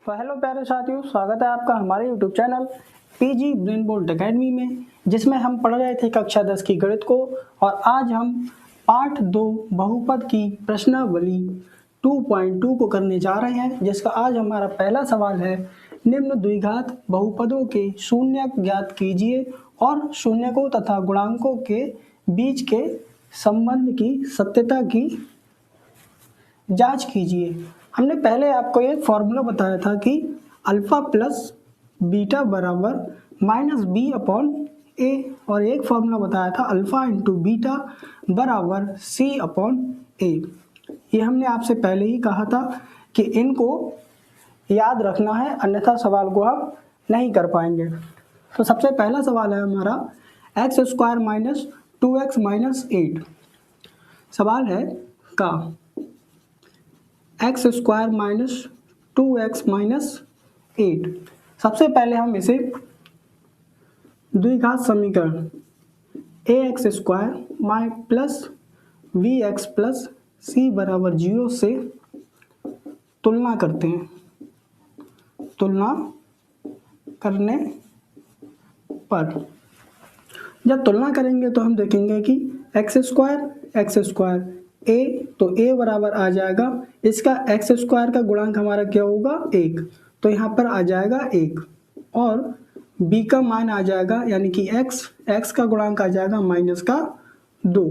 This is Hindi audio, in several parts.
तो हेलो प्यारे साथियों, स्वागत है आपका हमारे YouTube channel PG brain bolt academy में, जिसमें हम पढ़ रहे थे कक्षा 10 की गणित को। और आज हम पाठ 2 बहुपद की प्रश्नावली 2.2 को करने जा रहे हैं, जिसका आज हमारा पहला सवाल है। निम्न द्विघात बहुपदों के शून्यक ज्ञात कीजिए और शून्यकों तथा गुणांकों के बीच के संबंध की सत्यता की जांच कीजिए। हमने पहले आपको एक फॉर्मूला बताया था कि अल्फा प्लस बीटा बराबर माइनस बी अपॉन ए, और एक फॉर्मूला बताया था अल्फा इंटू बीटा बराबर सी अपॉन ए। ये हमने आपसे पहले ही कहा था कि इनको याद रखना है, अन्यथा सवाल को हम नहीं कर पाएंगे। तो सबसे पहला सवाल है हमारा x square minus 2x minus 8। सवाल है का x square minus 2x minus 8। सबसे पहले हम इसे द्विघात समीकरण ए एक्स स्क्वायर माइ plus we x plus c बराबर 0 से तुलना करते हैं। तुलना करने पर जब तुलना करेंगे तो हम देखेंगे कि एक्स स्क्वायर ए, तो ए बराबर आ जाएगा इसका एक्स स्क्वायर का गुणांक हमारा क्या होगा 1, तो यहाँ पर आ जाएगा 1, और बी का मान आ जाएगा यानी कि एक्स का गुणांक आ जाएगा माइनस का 2।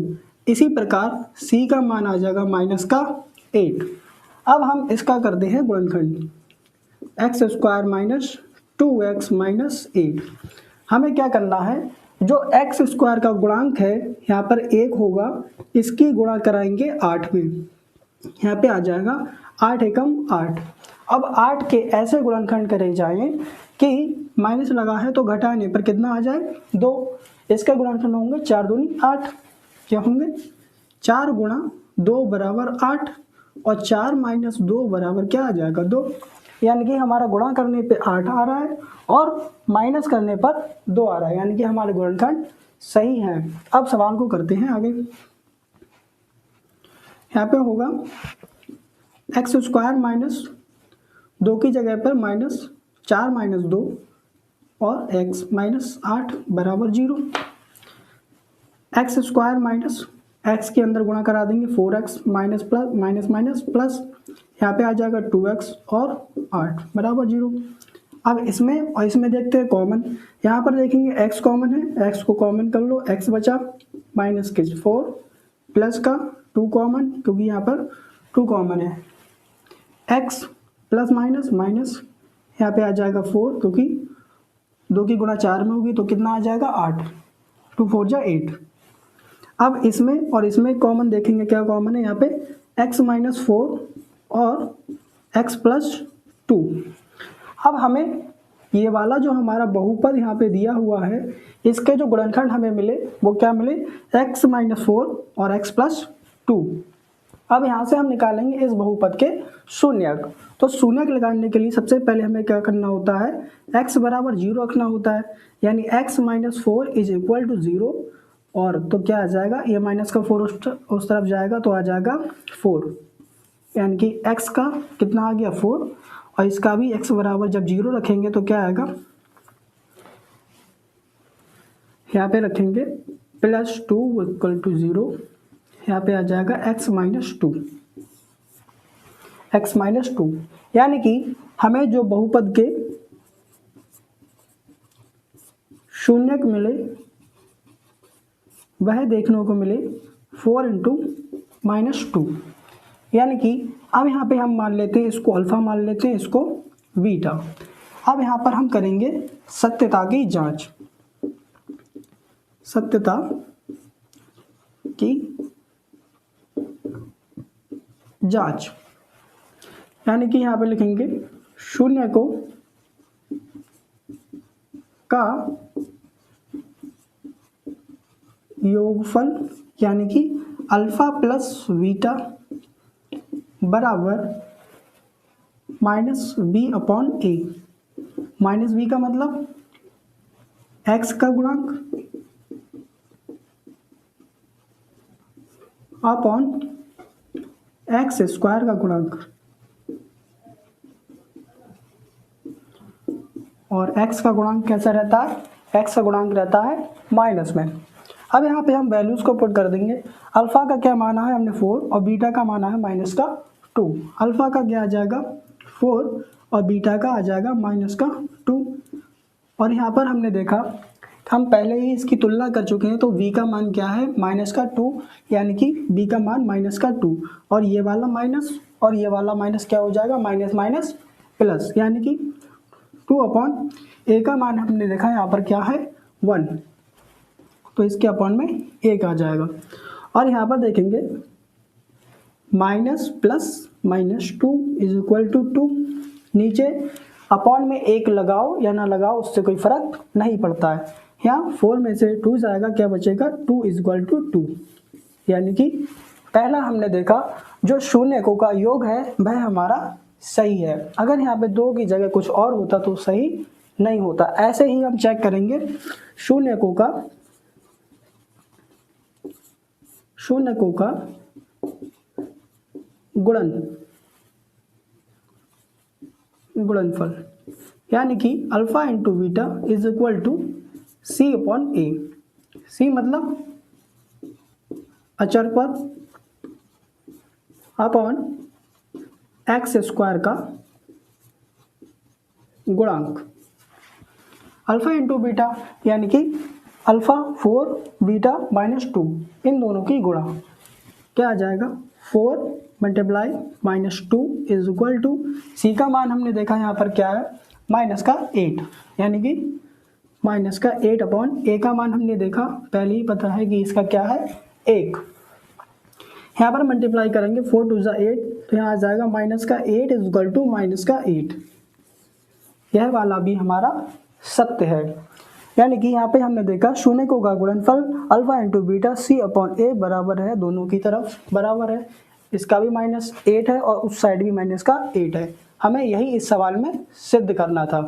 इसी प्रकार सी का मान आ जाएगा माइनस का 8। अब हम इसका करते हैं गुणनखंड x square minus 2x minus 8। हमें क्या करना है, जो एक्स स्क्वायर का गुणांक है यहाँ पर 1 होगा, इसकी गुणा कराएंगे 8 में, यहाँ पे आ जाएगा 8 एकम 8। अब 8 के ऐसे गुणनखंड करे जाएं कि माइनस लगा है तो घटाने पर कितना आ जाए 2। इसके गुणनखंड होंगे 4 दूनी 8, क्या होंगे 4 गुणा 2 बराबर 8, और 4 माइनस 2 बराबर क्या आ जाएगा 2। यानी कि हमारा गुणा करने पे 8 आ रहा है और माइनस करने पर 2 आ रहा है, यानी कि हमारे गुणनखंड सही हैं। अब सवाल को करते हैं आगे। यहाँ पे होगा एक्स स्क्वायर माइनस 2 की जगह पर माइनस 4 माइनस 2 और एक्स माइनस 8 बराबर 0। एक्स स्क्वायर माइनस एक्स के अंदर गुणा करा देंगे 4x minus plus minus minus plus, यहाँ पे आ जाएगा 2x और 8 बराबर 0। अब इसमें और इसमें देखते हैं कॉमन। यहाँ पर देखेंगे x कॉमन है, x को कॉमन कर लो, x बचा माइनस के 4 प्लस का 2 कॉमन, क्योंकि यहाँ पर 2 कॉमन है। x प्लस माइनस माइनस, यहाँ पे आ जाएगा 4, क्योंकि 2 की गुणा 4 में होगी तो कितना आ जाएगा 8, 2 4 जा 8। अब इसमें और इसमें कॉमन देखेंगे, क्या कॉमन है यहाँ पे x माइनस 4 और x प्लस 2। अब हमें ये वाला जो हमारा बहुपद यहाँ पे दिया हुआ है, इसके जो गुणनखंड हमें मिले वो क्या मिले x माइनस 4 और x प्लस 2। अब यहाँ से हम निकालेंगे इस बहुपद के शून्यक। तो शून्यक लगाने के लिए सबसे पहले हमें क्या करना होता है, x बराबर 0 रखना होता है, यानी x minus 4 is equal to 0। और तो क्या आ जाएगा, ये माइनस का 4 उस तरफ जाएगा तो आ जाएगा 4, यानी कि x का कितना आ गया 4, और इसका भी x बराबर जब 0 रखेंगे तो क्या आएगा, यहाँ पे रखेंगे प्लस 2 इक्वल टू 0, यहाँ पे आ जाएगा x माइनस 2, x माइनस 2। यानी कि हमें जो बहुपद के शून्यक मिले वह देखने को मिले 4 इंटू माइनस 2। यानी कि अब यहाँ पे हम मान लेते हैं इसको अल्फा, मान लेते हैं इसको बीटा। अब यहाँ पर हम करेंगे सत्यता की जांच, सत्यता की जांच, यानी कि यहाँ पे लिखेंगे शून्य को का योगफल, यानी कि अल्फा प्लस बीटा बराबर माइनस बी अपॉन ए। माइनस बी का मतलब एक्स का गुणांक अपॉन एक्स स्क्वायर का गुणांक। और x का गुणांक कैसा रहता है, x का गुणांक रहता है माइनस में। अब यहाँ पे हम वैल्यूज़ को पुट कर देंगे। अल्फ़ा का क्या माना है हमने 4 और बीटा का माना है माइनस का 2। अल्फ़ा का क्या आ जाएगा 4 और बीटा का आ जाएगा माइनस का 2। और यहाँ पर हमने देखा हम पहले ही इसकी तुलना कर चुके हैं, तो v का मान क्या है माइनस का 2, यानी कि b का मान माइनस का 2 और ये वाला माइनस और ये वाला माइनस क्या हो जाएगा माइनस माइनस प्लस, यानी कि 2 अपॉन a का मान हमने देखा यहाँ पर क्या है 1, तो इसके अपॉन में 1 आ जाएगा। और यहाँ पर देखेंगे minus plus minus 2 is equal to 2, नीचे अपॉन में 1 लगाओ या ना लगाओ उससे कोई फर्क नहीं पड़ता है। यहाँ 4 में से 2 जाएगा, क्या बचेगा 2 इज इक्वल टू 2, यानी कि पहला हमने देखा जो शून्यकों का योग है वह हमारा सही है। अगर यहाँ पे 2 की जगह कुछ और होता तो सही नहीं होता। ऐसे ही हम चेक करेंगे शून्यकों का गुणनफल, यानी कि alpha into beta is equal to c upon a. C मतलब अचर पद अपॉन एक्स स्क्वायर का गुणांक। अल्फा इंटू बीटा यानी कि अल्फा 4 बीटा माइनस 2, इन दोनों की गुणा क्या आ जाएगा 4 multiply minus 2 is equal to c का मान हमने देखा यहाँ पर क्या है माइनस का 8, यानी कि माइनस का 8 अपॉन ए का मान हमने देखा पहले ही पता है कि इसका क्या है 1। यहाँ पर मल्टीप्लाई करेंगे 4 टू ज़ा 8, तो यहाँ आ जाएगा माइनस का 8 इज इक्वल टू माइनस का 8। यह वाला भी हमारा सत्य है, यानी कि यहाँ पे हमने देखा शून्यकों का गुणनफल अल्फा इंटू बीटा सी अपॉन ए बराबर है, दोनों की तरफ बराबर है। इसका भी माइनस 8 है और उस साइड भी माइनस का 8 है। हमें यही इस सवाल में सिद्ध करना था।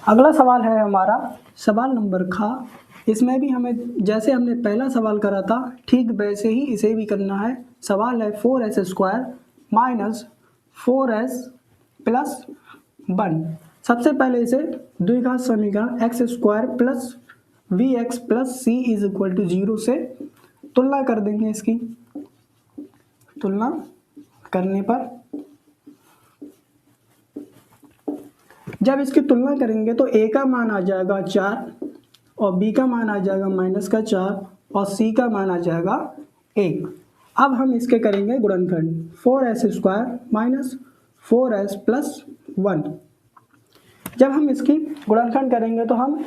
अगला सवाल है हमारा सवाल नंबर खा। इसमें भी हमें जैसे हमने पहला सवाल करा था ठीक वैसे ही इसे भी करना है। सवाल है 4s square minus 4s plus 1। सबसे पहले इसे द्विघात समीकरण x square plus we x plus c is equal to 0 से तुलना कर देंगे। इसकी तुलना करने पर जब इसकी तुलना करेंगे तो a का मान आ जाएगा 4 और b का मान आ जाएगा माइनस का 4 और c का मान आ जाएगा 1। अब हम इसके करेंगे गुणनखंड 4s square minus 4s plus 1। जब हम इसकी गुणनखंड करेंगे तो हम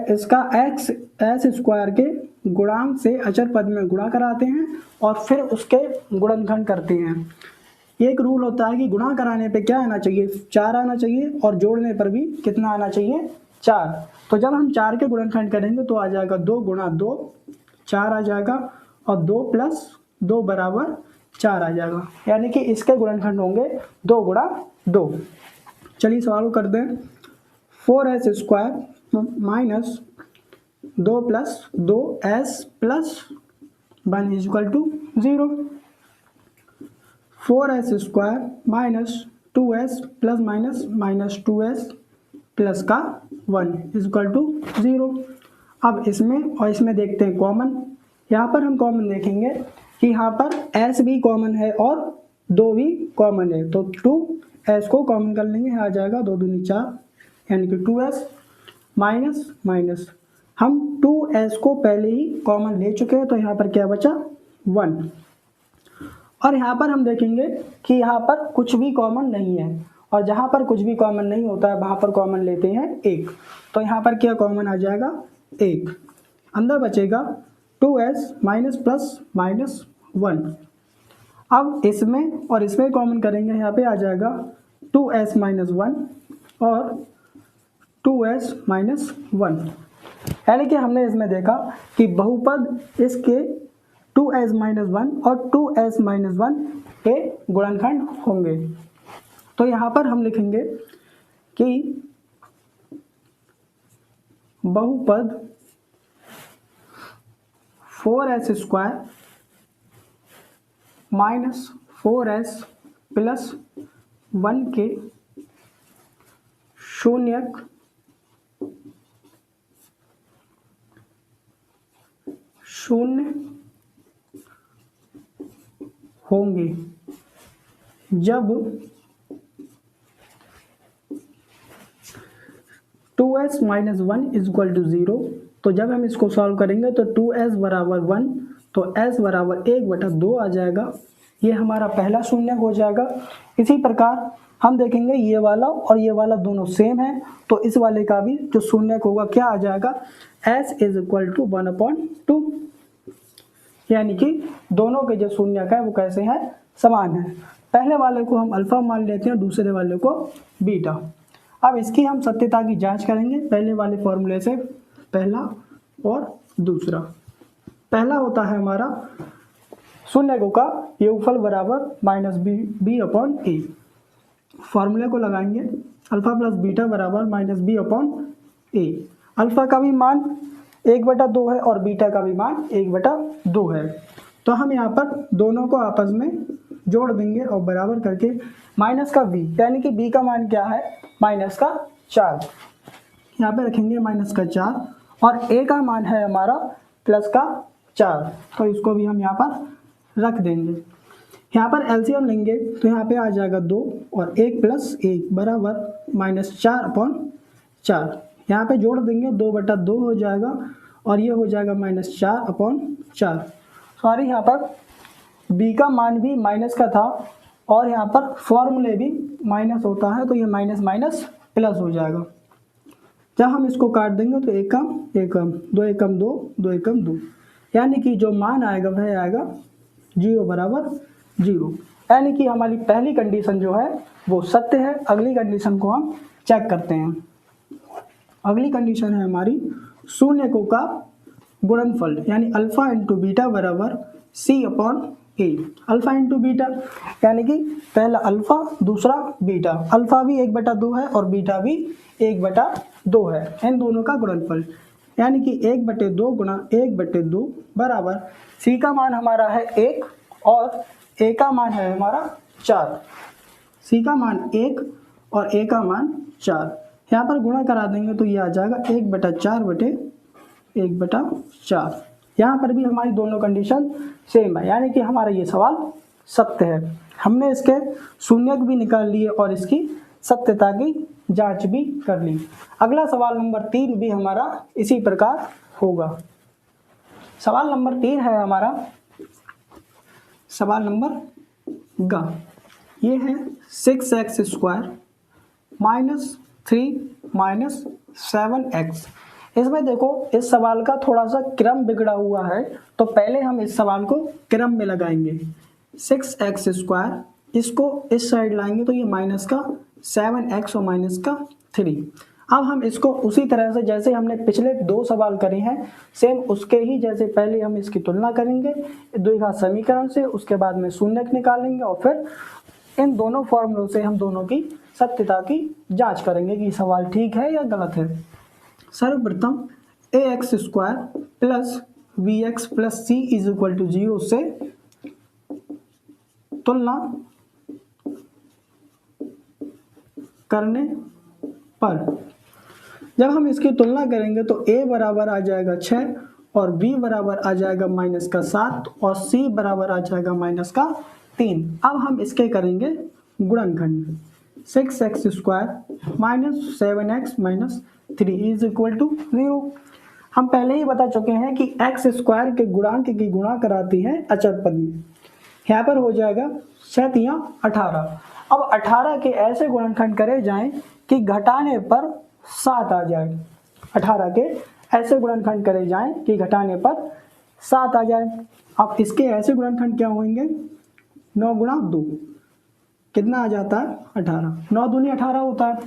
इसका एक्स एस स्क्वायर के गुणांक से अचर पद में गुणा कराते हैं और फिर उसके गुणनखंड करते हैं। एक रूल होता है कि गुणा कराने पे क्या आना चाहिए 4 आना चाहिए और जोड़ने पर भी कितना आना चाहिए 4। तो जब हम 4 के गुणनखंड करेंगे तो आ जाएगा 2 गुणा 2 4 आ जाएगा और 2 प्लस 2 बराबर 4 आ जाएगा, यानी कि इसके गुणनखंड होंगे 2 गुणा 2। चलिए सवाल को कर दें 4s square minus 2 plus 2s plus 1 is equal to 0। 4s square minus 2s plus minus minus 2s plus का 1 इज इक्वल टू 0। अब इसमें और इसमें देखते हैं कॉमन। यहाँ पर हम कॉमन देखेंगे कि यहाँ पर s भी कॉमन है और 2 भी कॉमन है, तो 2s को कॉमन कर लेंगे। आ जाएगा 2 दूनी 4 यानी कि 2s माइनस माइनस हम 2s को पहले ही कॉमन ले चुके हैं, तो यहाँ पर क्या बचा 1। और यहाँ पर हम देखेंगे कि यहाँ पर कुछ भी कॉमन नहीं है और जहाँ पर कुछ भी कॉमन नहीं होता है वहाँ पर कॉमन लेते हैं 1, तो यहाँ पर क्या कॉमन आ जाएगा 1। अंदर बचेगा 2s माइनस प्लस माइनस 1। अब इसमें और इसमें कॉमन करेंगे, यहाँ पे आ जाएगा 2s माइनस 1 और 2s माइनस 1, यानी कि हमने इसमें देखा कि बहुपद इसके 2s माइनस 1 और 2s माइनस 1 के गुणनखंड होंगे। तो यहाँ पर हम लिखेंगे कि बहुपद 4s square minus 4s plus 1 के शून्यक शून्य होंगे जब 2s minus 1 is equal to 0। तो जब हम इसको सॉल्व करेंगे तो 2s बराबर 1, तो s बराबर 1/2 आ जाएगा। ये हमारा पहला शून्य हो जाएगा। इसी प्रकार हम देखेंगे ये वाला और ये वाला दोनों सेम है, तो इस वाले का भी जो शून्य होगा क्या आ जाएगा, s इज इक्वल टू 1/2, यानी कि दोनों के जो शून्य का है वो कैसे हैं, समान है। पहले वाले को हम अल्फा मान लेते हैं, दूसरे वाले को बीटा। अब इसकी हम सत्यता की जांच करेंगे पहले वाले फॉर्मूले से, पहला और दूसरा। पहला होता है हमारा शून्य को का योगफल बराबर माइनस बी अपॉन ए। फॉर्मूले को लगाएंगे, अल्फा प्लस बीटा बराबर माइनस बी अपॉन ए। अल्फा का भी मान 1/2 है और बीटा का भी मान 1/2 है। तो हम यहाँ पर दोनों को आपस में जोड़ देंगे और बराबर करके माइनस का b, यानी कि b का मान क्या है, माइनस का 4। यहाँ पे रखेंगे माइनस का 4 और a का मान है हमारा प्लस का 4, तो इसको भी हम यहाँ पर रख देंगे। यहाँ पर एलसीएम लेंगे तो यहाँ पे आ जाएगा 2 और 1 + 1 बराबर -4/4। यहाँ पे जोड़ देंगे 2/2 हो जाएगा और ये हो जाएगा -4/4। सॉरी, यहाँ पर b का मान भी माइनस का था और यहाँ पर फॉर्मूले भी माइनस होता है, तो ये माइनस माइनस प्लस हो जाएगा। जब हम इसको काट देंगे तो 1 कम 1 कम 2 1 कम 2 2 1 कम 2, यानी कि जो मान आएगा वह आएगा 0 बराबर 0, यानी कि हमारी पहली कंडीशन जो है वो सत्य है। अगली कंडीशन को हम चेक करते हैं। अगली कंडीशन है हमारी शून्यकों का गुणनफल, यानी अल्फा इंटू बीटा बराबर c/a। अल्फा इंटू बीटा यानी कि पहला अल्फा दूसरा बीटा, अल्फा भी 1/2 है और बीटा भी 1/2 है, इन दोनों का गुणनफल, यानी कि 1/2 गुणा 1/2 बराबर c का मान हमारा है 1 और a का मान है हमारा 4। c का मान 1 और a का मान 4, यहाँ पर गुणा करा देंगे तो ये आ जाएगा 1/4/1/4। यहाँ पर भी हमारी दोनों कंडीशन सेम है, यानी कि हमारा ये सवाल सत्य है। हमने इसके शून्यक भी निकाल लिए और इसकी सत्यता की जांच भी कर ली। अगला सवाल नंबर 3 भी हमारा इसी प्रकार होगा। सवाल नंबर 3 है हमारा, सवाल नंबर ग, ये है 6x² -3 -7x। इसमें देखो इस सवाल का थोड़ा सा क्रम बिगड़ा हुआ है, तो पहले हम इस सवाल को क्रम में लगाएंगे। 6x², इसको इस साइड लाएंगे तो ये माइनस का 7x और माइनस का 3। अब हम इसको उसी तरह से जैसे हमने पिछले 2 सवाल करे हैं, सेम उसके ही जैसे पहले हम इसकी तुलना करेंगे द्विघात समीकरण से, उसके बाद में शून्यक निकालेंगे और फिर इन दोनों फॉर्मूलों से हम दोनों की सत्यता की जांच करेंगे कि सवाल ठीक है या गलत है। सर्वप्रथम ax² + bx + c = 0 से तुलना करने पर जब हम इसकी तुलना करेंगे तो a बराबर आ जाएगा 6 और b बराबर आ जाएगा -7 और c बराबर आ जाएगा -3। अब हम इसके करेंगे गुणनखंड। 6x² - 7x - 3 = 0। हम पहले ही बता चुके हैं कि x² के गुणांक की गुणा कराती है अचर पद में। यहाँ पर हो जाएगा 7 या 18। अब 18 के ऐसे गुणनखंड करे जाएं कि घटाने पर 7 आ जाए। 18 के ऐसे गुणनखंड करे जाएं कि घटाने पर 7 आ जाए। अब इसके ऐसे गुणनखंड क्या होंगे, 9 × 2 कितना आ जाता है, 18। 9 दूनी 18 होता है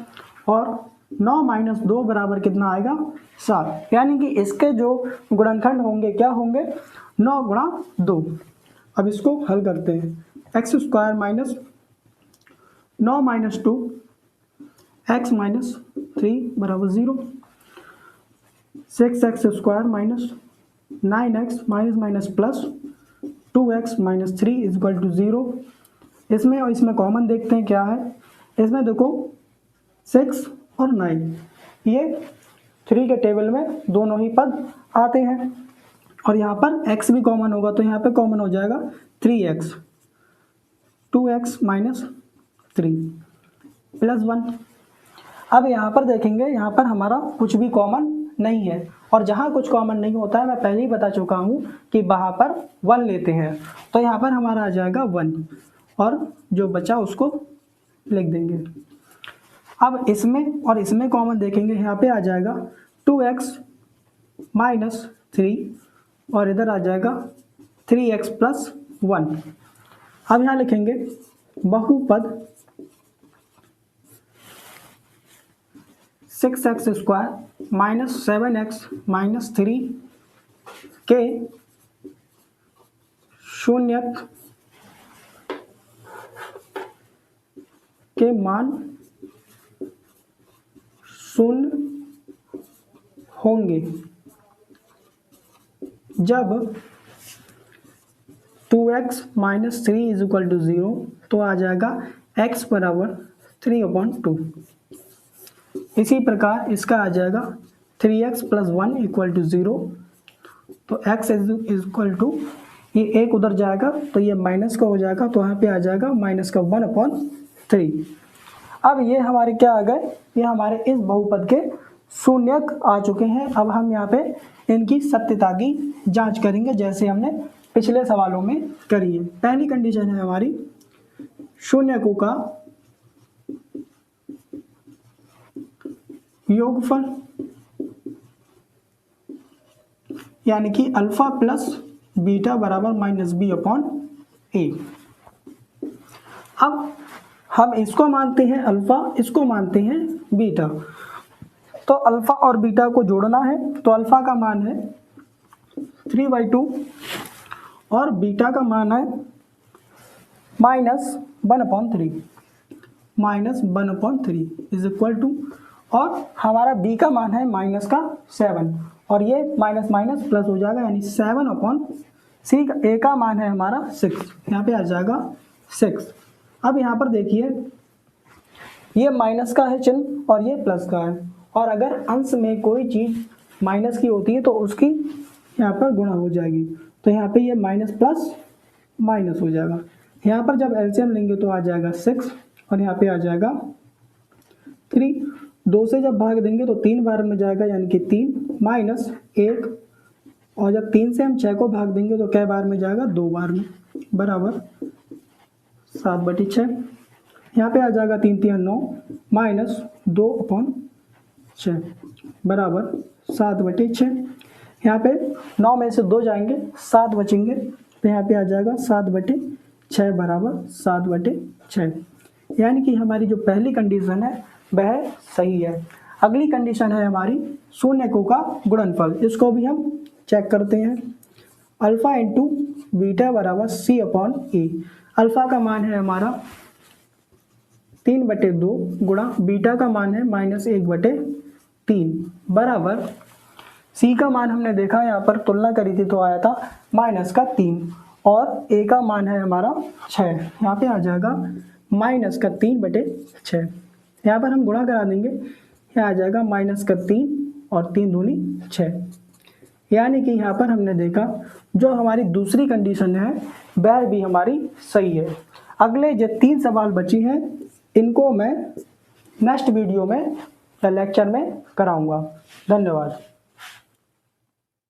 और 9 - 2 बराबर कितना आएगा, 7। यानी कि इसके जो गुणनखंड होंगे क्या होंगे, 9 × 2। अब इसको हल करते हैं। x² - 9 - 2 x - 3 = 0। 6x² - 9x - +2x - 3 = 0। इसमें और इसमें कॉमन देखते हैं क्या है। इसमें देखो 6 और 9, ये 3 के टेबल में दोनों ही पद आते हैं। और यहाँ पर x भी कॉमन होगा तो यहाँ पे कॉमन हो जाएगा 3x, 2x माइनस 3 प्लस 1। अब यहाँ पर देखेंगे, यहाँ पर हमारा कुछ भी कॉमन नहीं है, और जहाँ कुछ कॉमन नहीं होता है मैं पहले ही बता चुका हूँ कि वहाँ पर 1 लेते हैं, तो यहाँ पर हमारा आ जाएगा 1 और जो बचा उसको लिख देंगे। अब इसमें और इसमें कॉमन देखेंगे, यहाँ पे आ जाएगा 2x माइनस 3 और इधर आ जाएगा 3x प्लस 1। अब यहाँ लिखेंगे बहुपद 6x square minus 7x minus 3 के शून्यक के मान शून्य होंगे जब 2x minus 3 is equal to 0, तो आ जाएगा x बराबर 3/2। इसी प्रकार इसका आ जाएगा 3x प्लस 1 इक्वल टू 0, तो x इज इक्वल टू, ये एक उधर जाएगा तो ये माइनस का हो जाएगा, तो यहाँ पे आ जाएगा माइनस का 1/3। अब ये हमारे क्या आ गए, ये हमारे इस बहुपद के शून्यक आ चुके हैं। अब हम यहाँ पे इनकी सत्यता की जांच करेंगे जैसे हमने पिछले सवालों में करी है। पहली कंडीशन है हमारी शून्यकों का योगफल, यानी कि अल्फा प्लस बीटा बराबर माइनस b/a। अब हम इसको मानते हैं अल्फा, इसको मानते हैं बीटा, तो अल्फा और बीटा को जोड़ना है, तो अल्फा का मान है 3/2 और बीटा का मान है -1/3, -1/3 इज इक्वल टू, और हमारा b का मान है -7 और ये माइनस माइनस प्लस हो जाएगा, यानी 7/c का a का मान है हमारा 6, यहाँ पे आ जाएगा 6। अब यहाँ पर देखिए ये माइनस का है चिन्ह और ये प्लस का है, और अगर अंश में कोई चीज़ माइनस की होती है तो उसकी यहाँ पर गुणा हो जाएगी, तो यहाँ पे ये माइनस प्लस माइनस हो जाएगा। यहाँ पर जब एलसीएम लेंगे तो आ जाएगा 6 और यहाँ पे आ जाएगा 3, 2 से जब भाग देंगे तो 3 बार में जाएगा, यानी कि 3 माइनस 1, और जब 3 से हम 6 को भाग देंगे तो कै बार में जाएगा, 2 बार में, बराबर 7/6। यहाँ पे आ जाएगा 3 3 9 माइनस 2/6 बराबर 7/6। यहाँ पे 9 में से 2 जाएंगे, 7 बचेंगे, तो यहाँ पे आ जाएगा 7/6 बराबर 7/6, यानी कि हमारी जो पहली कंडीशन है वह सही है। अगली कंडीशन है हमारी शून्यकों का गुणनफल, इसको भी हम चेक करते हैं। अल्फा इंटू बीटा बराबर c/a। अल्फा का मान है हमारा 3/2 गुणा बीटा का मान है -1/3 बराबर c का मान हमने देखा, यहाँ पर तुलना करी थी तो आया था -3 और a का मान है हमारा 6, यहाँ पे आ जाएगा -3/6। यहाँ पर हम गुणा करा देंगे, यहाँ आ जाएगा -3 और 3 दूनी 6, यानी कि यहाँ पर हमने देखा जो हमारी दूसरी कंडीशन है वह भी हमारी सही है। अगले जो 3 सवाल बची हैं इनको मैं नेक्स्ट वीडियो में या लेक्चर में कराऊंगा। धन्यवाद।